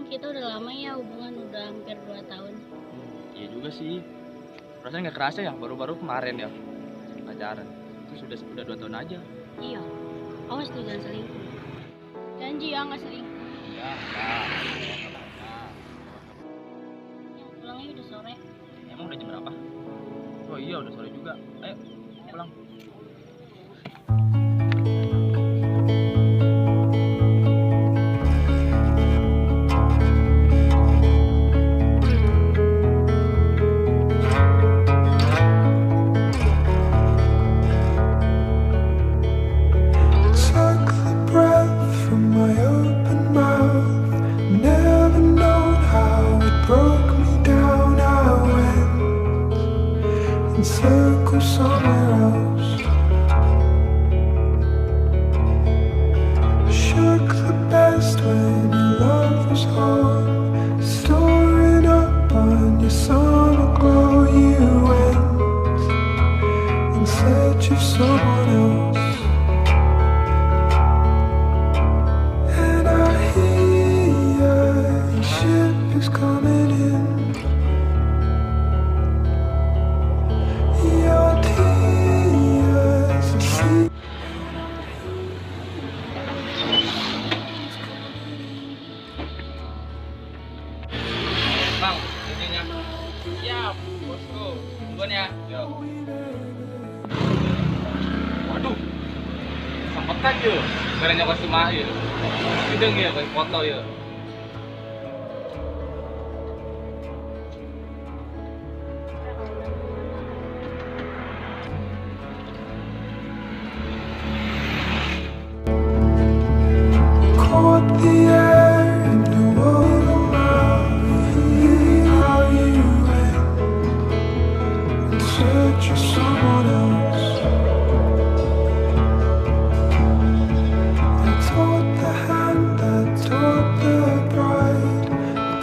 kita udah lama ya hubungan, udah hampir 2 tahun. Iya juga sih. Perasaan nggak kerasa ya, baru-baru kemarin ya pacaran. Terus udah 2 tahun aja. Iya, awas tuh jangan selingkuh. Janji ya nggak selingkuh. Ya, Yang pulangnya udah sore. emang udah jam berapa? Oh iya, udah sore juga. Ayo, pulang. Took the breath from my open mouth. Never known how it broke me down. I went in circles somewhere else. Shook the best when your love was home. Storing up on your summer glow. You went in search of someone else. And I hear your ship is coming in. Your tears are sleep. Bang, intinya. Siap, bosku. Tungguan ya. Yo. Waduh. Sempetan yuk. Barangnya kostum akhir. Hidung ya, kayak foto ya. Caught the air in your open mouth. How you went in search of someone else. I taught the hand that taught the bride.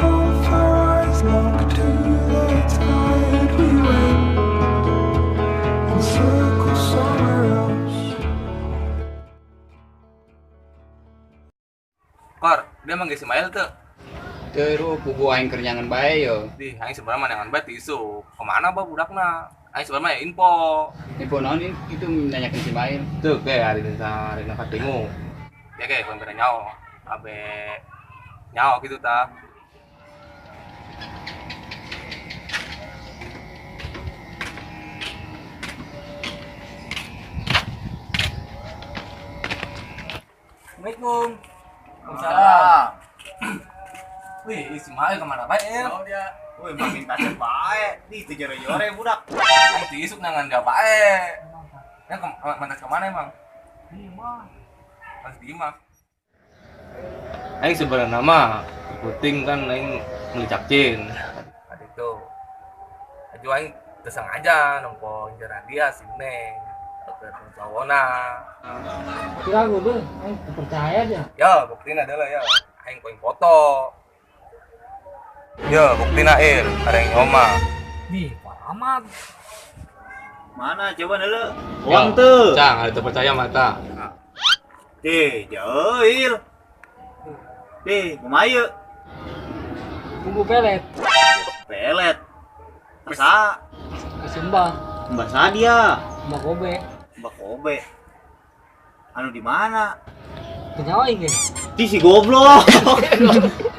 Both our eyes locked to the tide. We went in circles somewhere else. Kor, dia manggil Ismail tuh. Terus kubu aing kerjangan bae yo. Di, aing sebenarnya manangan bae tisu. Kemana ba budakna? Aing sebenarnya info. Info naon itu menanyakan si Mail. Tuh, kayak hari ini hari nak ketemu. Ya kayak pembera nyawa, abe nyawa gitu ta. Assalamualaikum. Waalaikumsalam. Wih, Ismail kemana bae? Oh dia, woi makin kasih bae, di jore-jore budak. Aing tisuk nangan gak bae. Ya mantas kemana emang? Mas Dima. Aing sebenarnya nama puting kan aing melicapcin. Adik tuh. Aju aing tesang aja nompo jaran dia si Neng. Oke, sawona. Kira gue tuh, percaya aja. Ya, buktiin adalah ya. Aing poin foto. Ya, buktiin air, ada yang nyoma. Nih, Pak Ahmad. Mana coba dulu? Uang tuh. Cang, ada terpercaya mata. Joil. Kumayu. Bumbu pelet. Pelet. Masa Kesembah. Mbak Sadia, Mbak Kobe. Mbak Kobe. Anu di mana? Kenyawa ini. Di si goblok.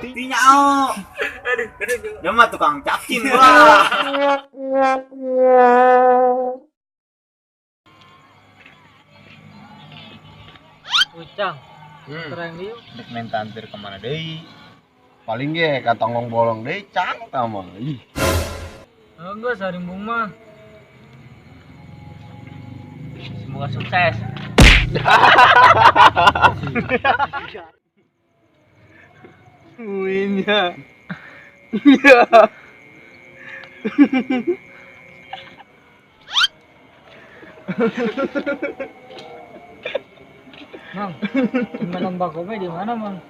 Di nyao. Dia mah tukang capcin lah. Ucang. Terang dia. Dek main tampir kemana deh? Paling ge katongong bolong deh, cang kamu. Ih. Enggak, sarimbung mah. Semoga sukses. Win-nya. Mang, gimana Mbak Kobe di mana, Mang?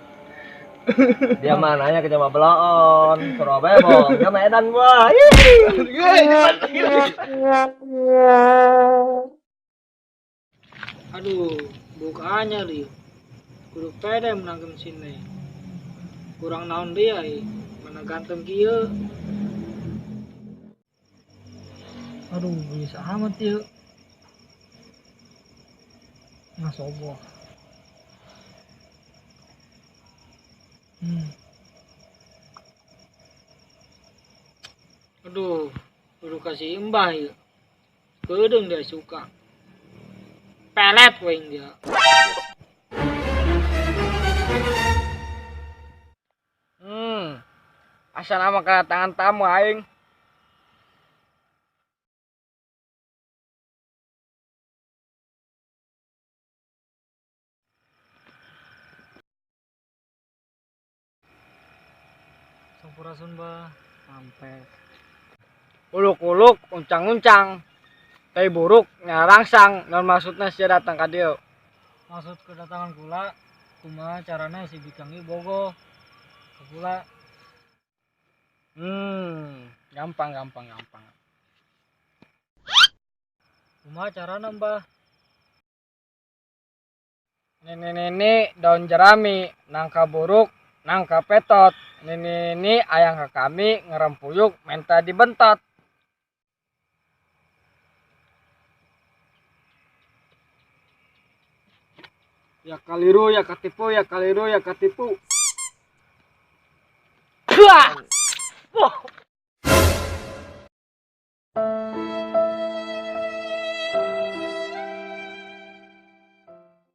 Dia mananya ke Jawa Belon, Surabaya bong, ke Medan gua. Aduh, bukannya Rio. Kudu pede menangkem sini. kurang naon dia mana ganteng kieu. Aduh bisa amat ya. Nasoboh. Aduh, kudu kasih imbah ya. Keudung dia suka. Pelet weng dia. Asal nama kedatangan tamu aing. Sampurasun bah, sampai. Uluk-uluk, uncang-uncang. Teh buruk, ngarangsang. Non maksudnya sia datang ka dieu. Maksud kedatangan kula, kumaha carana si Bikangi bogoh. Kula Gampang. kumaha carana mbah? Nini daun jerami, nangka buruk, nangka petot. Nini ayang ke kami ngerempuyuk menta dibentot. Ya kaliru ya katipu. Wah!